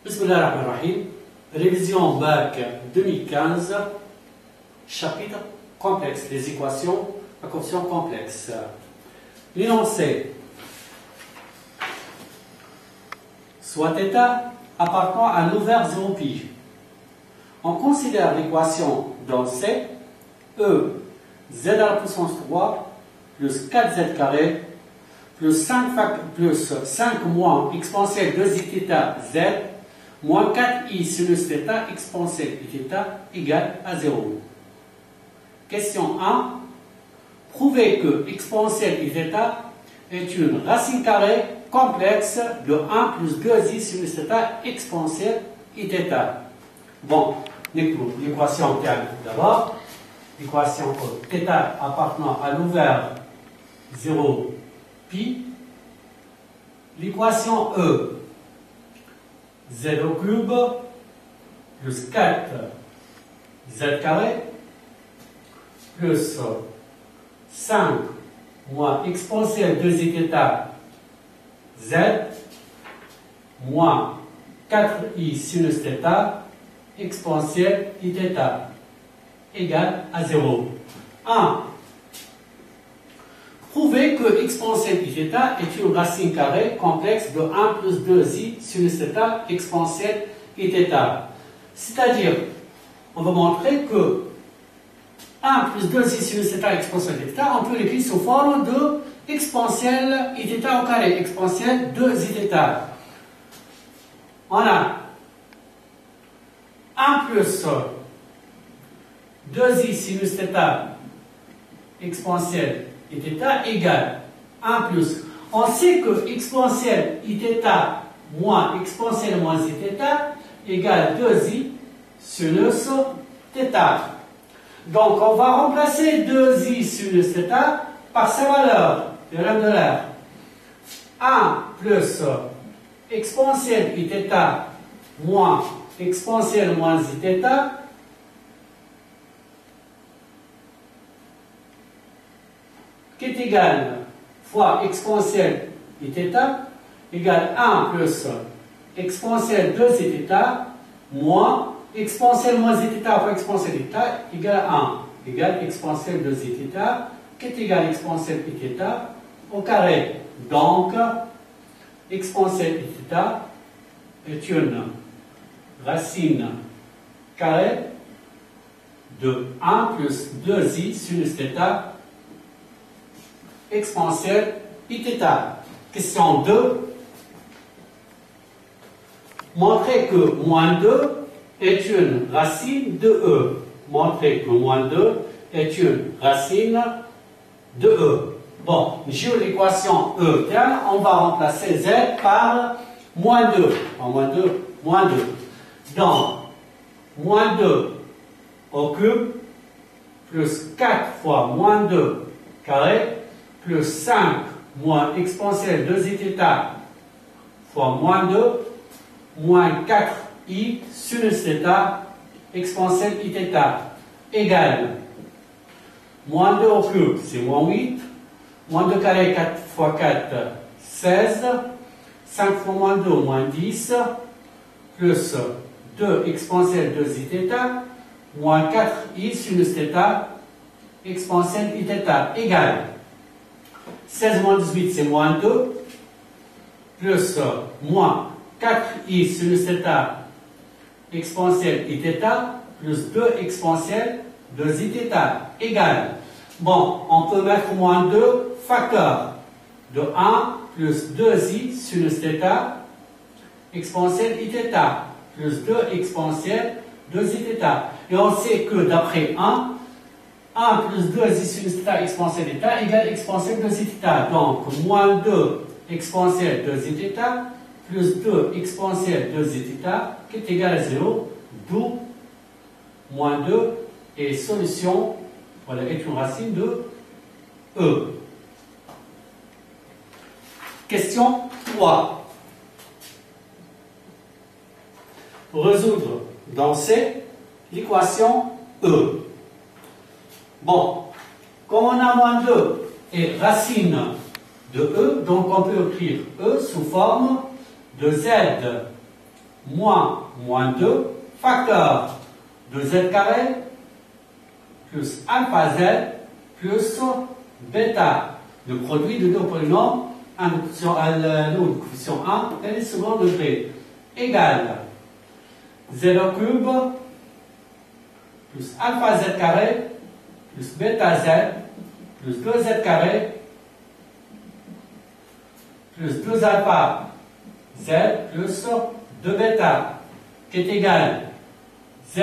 Bismillahirrahmanirrahim. Révision bac 2015, chapitre complexe, des équations à coefficient complexe. L'énoncé. Soit θ appartenant à un ouvert 0π. On considère l'équation dans C, E, z à la puissance 3, plus 4z carré, plus 5 moins exponentielle 2iθ z, moins 4i sinus θ exponentielle iθ égale à 0. Question 1. Prouvez que exponentielle iθ est une racine carrée complexe de 1 plus 2i sinus θ exponentielle iθ. Bon, l'équation d'abord. L'équation θ appartenant à l'ouvert 0π. L'équation E, z au cube plus 4z carré plus 5 moins exponentielle 2iθ z moins 4i sinus θ exponentielle iθ égale à 0. 1. Prouvez que exponentielle iθ est une racine carrée complexe de 1 plus 2i sinus θ exponentielle iθ. C'est-à-dire, on va montrer que 1 plus 2i sinus θ exponentielle iθ, on peut l'écrire sous forme de exponentielle iθ au carré, exponentielle 2iθ. On a 1 plus 2i sinus θ exponentielle iθ égale 1 plus. On sait que exponentielle iθ moins exponentielle moins iθ égale 2i sinus θ. Donc on va remplacer 2i sinus θ par sa valeur, théorème de l'air. 1 plus exponentielle iθ moins exponentielle moins iθ qui est égal fois exponentielle iθ égale 1 plus exponentielle 2iθ moins exponentielle moins iθ fois exponentielle iθ égale 1 égale exponentielle 2iθ qui est égal exponentielle iθ au carré. Donc exponentielle iθ est une racine carrée de 1 plus 2i sinus θ exponentielle iθ. Question 2. Montrez que moins 2 est une racine de E. Montrez que moins 2 est une racine de E. Bon, sur l'équation E terme, on va remplacer z par moins 2. En moins 2, moins 2. Donc, moins 2 au cube plus 4 fois moins 2 carré plus 5 moins exponentielle 2iθ fois moins 2 moins 4i sinus θ exponentielle iθ égale moins 2 au cube, c'est moins 8, moins 2 carré 4 fois 4, 16, 5 fois moins 2, moins 10, plus 2 exponentielle 2iθ moins 4i sinus θ exponentielle iθ égale 16 moins 18, c'est moins 2, plus moins 4i sinus θ exponentielle iθ, plus 2 exponentielle 2iθ égale. Bon, on peut mettre moins 2 facteurs de 1 plus 2i sinus θ exponentielle iθ, plus 2 exponentielle 2iθ. Et on sait que d'après 1 plus 2i sinus θ exponentielle iθ égale exponentielle 2iθ. Donc, moins 2 exponentielle 2iθ plus 2 exponentielle 2iθ qui est égal à 0, d'où moins 2 et solution, voilà, est une racine de E. Question 3. Pour résoudre dans C l'équation E. Bon, comme on a moins 2 et racine de E, donc on peut écrire E sous forme de Z moins 2, facteur de z carré plus alpha z plus bêta, le produit de deux polynômes, un de coefficient 1 et le second degré, égale 0 cube plus alpha z carré plus bêta z plus 2z carré plus 2 alpha z plus 2 bêta qui est égal z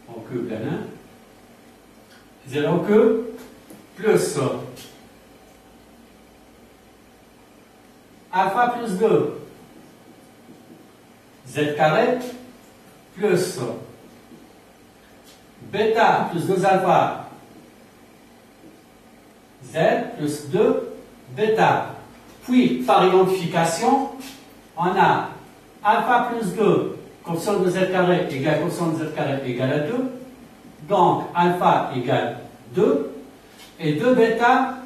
au cube n, 0 cube plus alpha plus 2 z carré plus bêta plus 2 alpha z plus 2 bêta. Puis, par identification, on a alpha plus 2 coefficient de z carré égale coefficient de z carré égale à 2. Donc, alpha égale 2. Et 2 bêta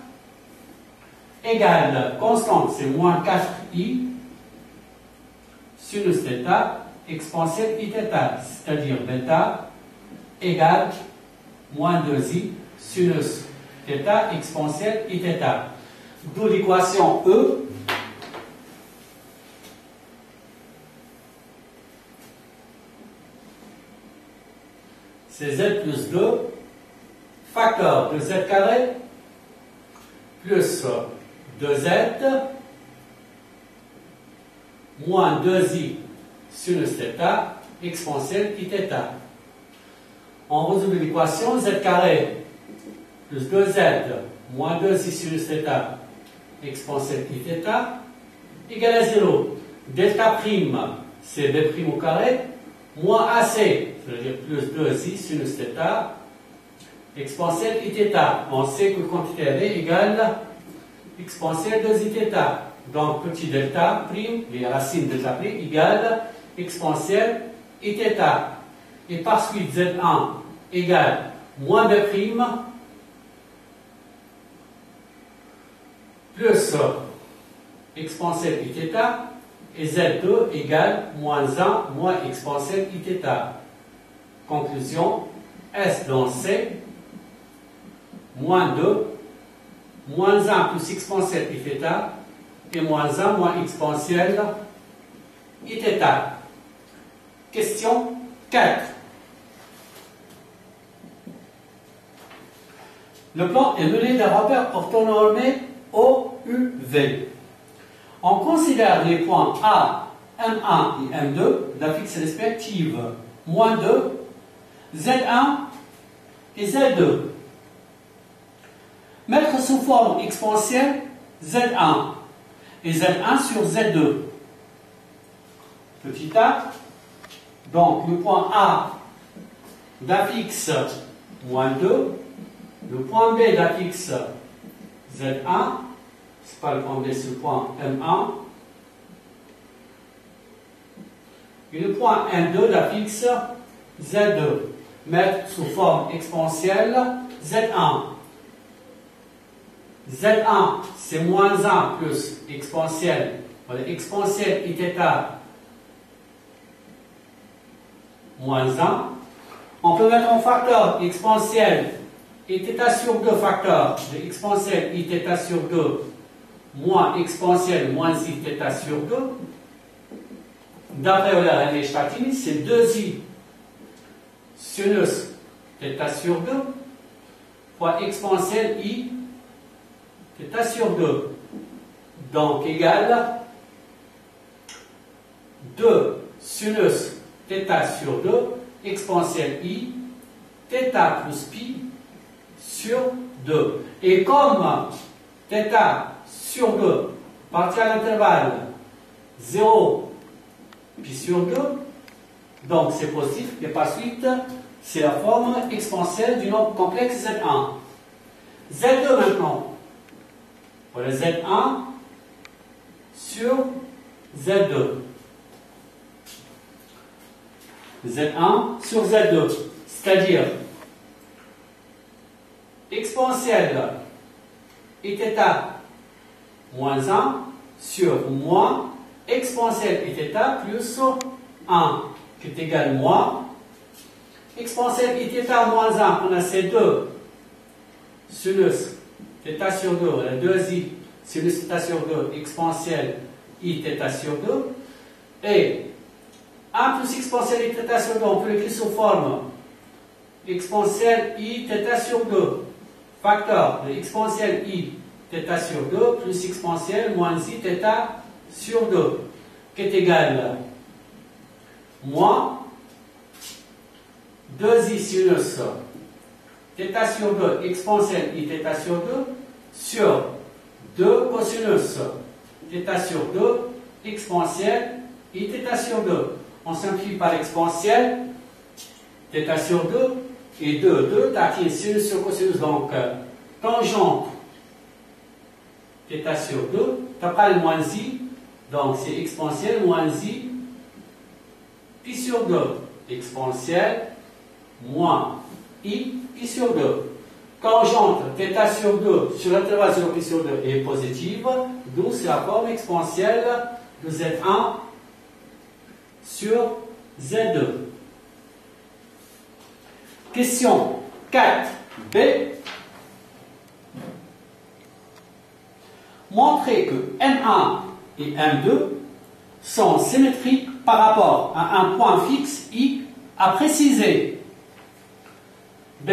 égale constante, c'est moins 4i sinus θ exponentielle i θ, c'est-à-dire bêta égale moins 2i sinus θ exponentielle i θ. D'où l'équation E c'est z plus 2 facteur de z carré plus 2z moins 2i sinus θ exponentielle i θ. On résout l'équation z carré plus 2z moins 2i sinus θ exponentielle i θ égale à 0. Delta prime, c'est b prime au carré, moins ac, c'est-à-dire plus 2i sinus θ exponentielle i θ. On sait que quantité AB égale exponentielle de i θ. Donc, petit delta prime, les racines delta prime égale exponentielle i θ. Et par suite, Z1 égale moins b prime plus exponentielle i θ et Z2 égale moins 1 moins exponentielle i θ. Conclusion, S dans C, moins 2, moins 1 plus exponentielle i θ et moins 1 moins exponentielle i θ. Question 4. Le plan est mené d'un repère orthonormé OUV. On considère les points A, M1 et M2 d'affixes respectives moins 2, Z1 et Z2. Mettre sous forme exponentielle Z1 et Z1 sur Z2. Petit a, donc le point A d'affixe moins 2, le point B d'affixe Z1, c'est pas le point B, c'est le point M1, et le point M2 d'affixe Z2. Mettre sous forme exponentielle Z1. Z1, c'est moins 1 plus exponentielle, voilà, exponentielle i θ moins 1. On peut mettre en facteur exponentielle i θ sur 2 facteur de exponentielle i θ sur 2 moins exponentielle moins i θ sur 2. D'après Euler et Nestatini, c'est 2i sinus θ sur 2 fois exponentielle i θ sur 2. Donc égale 2 sinus θ sur 2 exponentielle i θ plus pi sur 2. Et comme θ sur 2 partie à l'intervalle 0 pi sur 2, donc c'est positif, et par suite c'est la forme exponentielle du nombre complexe Z1. Z2 maintenant. Voilà Z1 sur Z2. Z1 sur Z2. C'est-à-dire exponentielle i θ moins 1 sur moins exponentielle Iθ plus 1 qui est égal moins exponentielle Iθ moins 1, on a ces deux sinus θ sur 2, on a 2i sinus θ sur 2 exponentielle Iθ sur 2 et 1 plus exponentielle Iθ sur 2, on peut l'écrire sous forme exponentielle Iθ sur 2 facteur de exponentielle Iθ sur 2 plus exponentielle moins Iθ sur 2 qui est égal moins 2i sinus θ sur 2 exponentielle Iθ sur 2 sur 2 cosinus θ sur 2 exponentielle Iθ sur 2. On simplifie par exponentielle θ sur 2 et 2 tartines sinus sur cosinus, donc tangente θ sur 2, tu as le moins i, donc c'est exponentielle moins i pi sur 2, exponentielle moins i pi sur 2. Tangente θ sur 2 sur l'intervalle 0 pi sur 2 est positive, d'où c'est la forme exponentielle de Z1 sur Z2. Question 4b. Montrez que M1 et M2 sont symétriques par rapport à un point fixe I à préciser. B.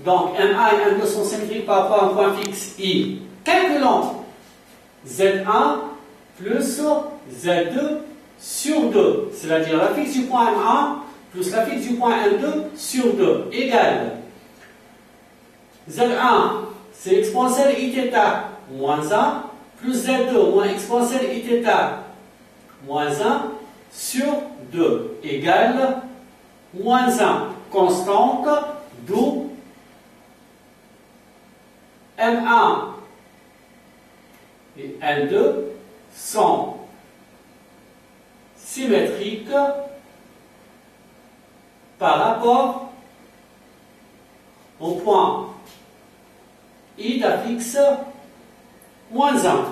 Donc M1 et M2 sont symétriques par rapport à un point fixe I. Calculons Z1 plus Z2 sur 2, c'est-à-dire la fixe du point M1 plus la fixe du point M2 sur 2 égale Z1, c'est exponentielle Iθ moins 1 plus Z2 moins exponentielle Iθ moins 1 sur 2 égale moins 1 constante, d'où M1 et M2 sont symétriques par rapport au point I d'affixe moins 1.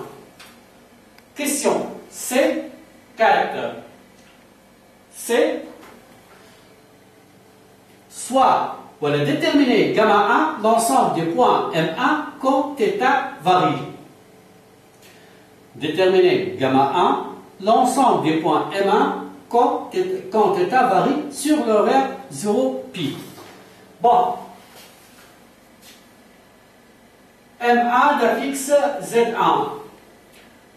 Question C4. C. Soit, voilà, déterminer gamma 1 l'ensemble des points M1 quand θ varie. Déterminer gamma 1 l'ensemble des points M1 quand θ varie sur l'horaire 0π. Bon. M1 d'affixe Z1.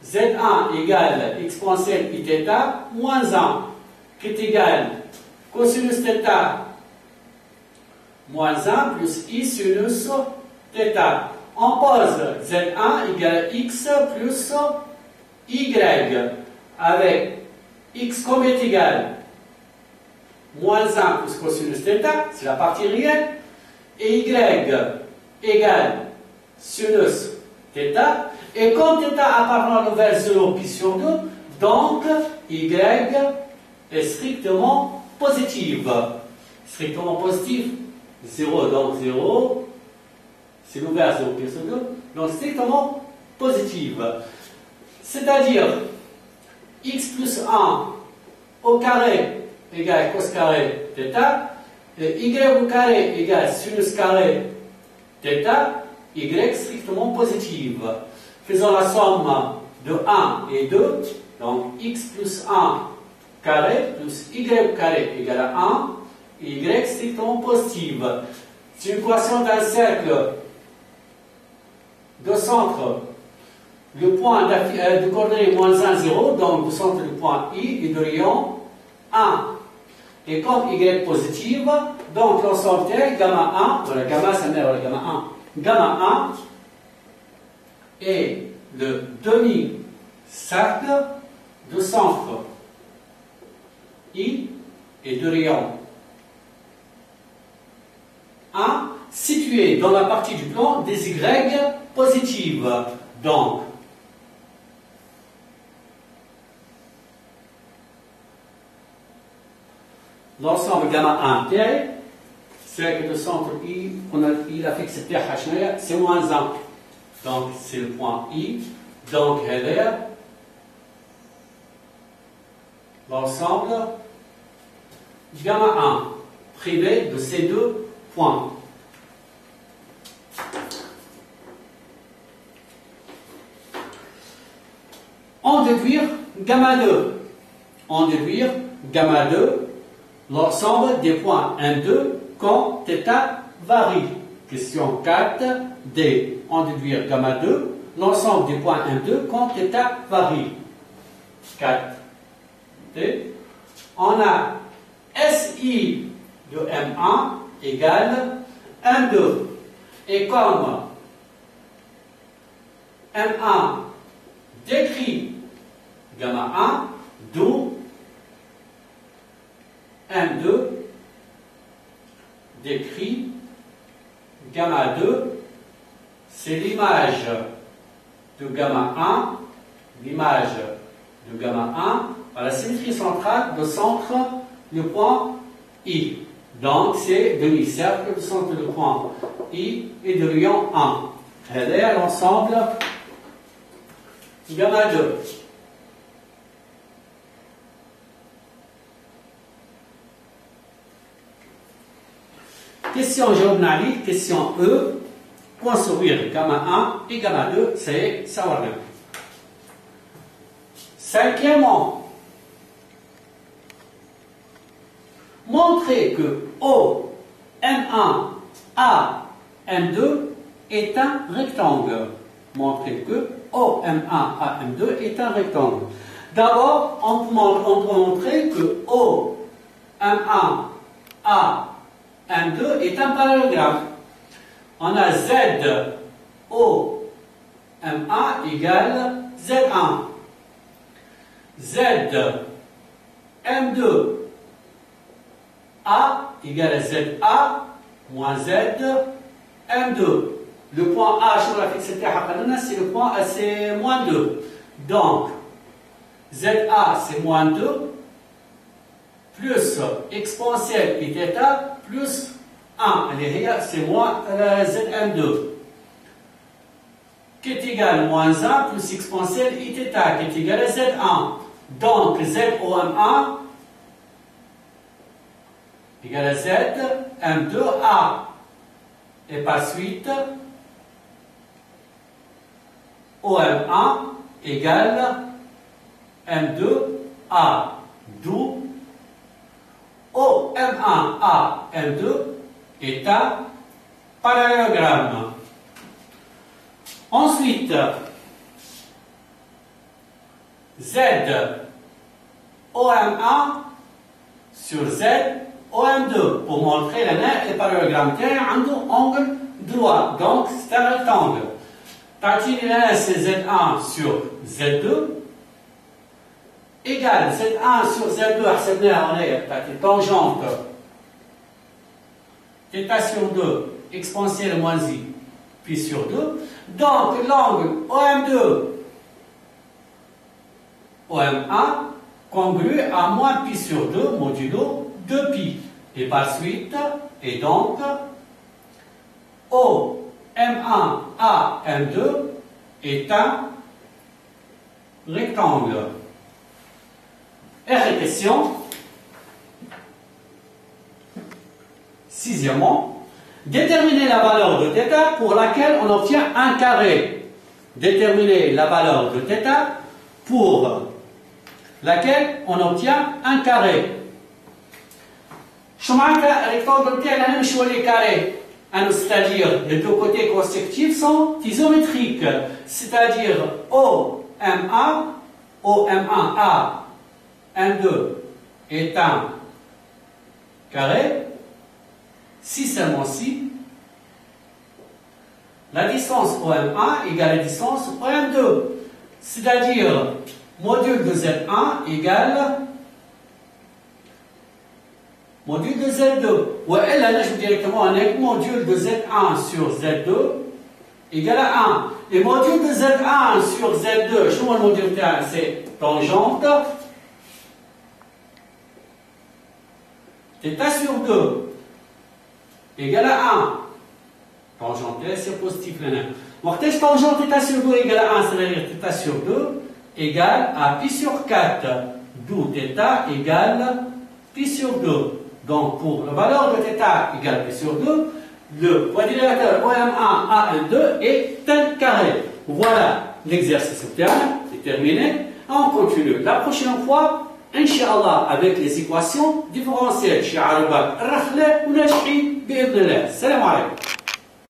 Z1 égale exponentielle Iθ moins 1 qui est égal cosinus θ moins 1 plus I sinus θ. On pose Z1 égale X plus Y avec X comme est égal moins 1 plus cosinus θ, c'est la partie réelle, et Y égale sinus θ, et comme θ appartenant vers 0 pi sur 2, donc Y est strictement positive. Strictement positif, 0, donc 0, c'est l'ouvert 0 pi sur 2, donc strictement positive. C'est-à-dire, x plus 1 au carré égale cos carré θ, et y au carré égale sinus carré θ, y strictement positive. Faisons la somme de 1 et 2, donc x plus 1 carré plus y au carré égale à 1, et y strictement positive. C'est une équation d'un cercle de centre, le point de coordonnée moins 1, 0, donc du centre du point I et de rayon 1. Et comme y est positive, donc l'ensemble T, gamma 1, voilà, gamma ça mère, voilà, gamma 1 est le demi-cercle de centre I et de rayon 1 situé dans la partie du plan des Y positives. Donc, l'ensemble gamma 1 T, cercle de centre I, on a fixe TH, c'est moins 1. Donc, c'est le point I. Donc, l'ensemble gamma 1 privé de ces deux points. En déduire gamma 2. En déduire gamma 2 l'ensemble des points 1, 2 quand θ varie. Question 4D. En déduire gamma 2 l'ensemble des points 1, 2 quand θ varie. 4D. On a SI de M1 égale 1, 2. Et comme M1 décrit gamma 1, d'où M2 décrit gamma 2, c'est l'image de gamma 1, l'image de gamma 1 à la symétrie centrale de centre le point I. Donc c'est demi-cercle de centre le point I et de rayon 1. Elle est à l'ensemble gamma 2. Question journalique, question E, construire gamma 1 et gamma 2, c'est savoir bien. Cinquièmement, montrer que O, M1, A, M2 est un rectangle. Montrer que O, M1, A, M2 est un rectangle. D'abord, on peut montrer que O, M1, A, M2 est un parallélogramme. On a Z, O, M1 égale Z1. Z, M2, A égale ZA moins Z, M2. Le point A sur la fixité, c'est le point A, c'est moins 2. Donc, ZA, c'est moins 2, plus exponentielle et θ, plus 1. C'est moins ZM2. Qui est égal à moins 1 plus exponentielle et θ, qui est égal à Z1. Donc, ZOM1 égale à Z, M2A. Et par suite, OM1 égale M2A. D'où OM1A M2 est un parallélogramme. Ensuite, Z OM1 sur Z OM2 pour montrer le parallélogramme un angle droit, donc c'est un rectangle. Partie c'est Z1 sur Z2 égale Z1 sur Z2 on est tangente θ sur 2 exponentielle moins I pi sur 2. Donc l'angle OM2 OM1 congru à moins pi sur 2 modulo 2 pi. Et par suite, et donc, O M1 A M2 est un rectangle. Et question. Sixièmement, déterminer la valeur de θ pour laquelle on obtient un carré. Déterminer la valeur de θ pour laquelle on obtient un carré. Je marque rectangle les carrés. C'est-à-dire, les deux côtés consécutifs sont isométriques. C'est-à-dire, OM1, OM1A, M2 est un carré. Si seulement si, la distance OM1 égale la distance OM2. C'est-à-dire, module de Z1 égale module de Z2. Ou elle, là, je directement un module de Z1 sur Z2 égale à 1. Et module de Z1 sur Z2, je vois le module T1, c'est tangente θ sur 2 égale à 1. Tangente T, c'est positif. Donc, tangente θ sur 2 égale à 1, c'est-à-dire θ sur 2 égale à pi sur 4. d'où θ égale pi sur 2. Donc, pour la valeur de θ égale pi sur 2, le quadrilatère OM1 AN2 est un carré. Voilà, l'exercice est terminé. On continue la prochaine fois, Inch'Allah, avec les équations différentielles. Chez Arabat, Rakhla ou Nashri, bi'idnillah. Salam alaikum.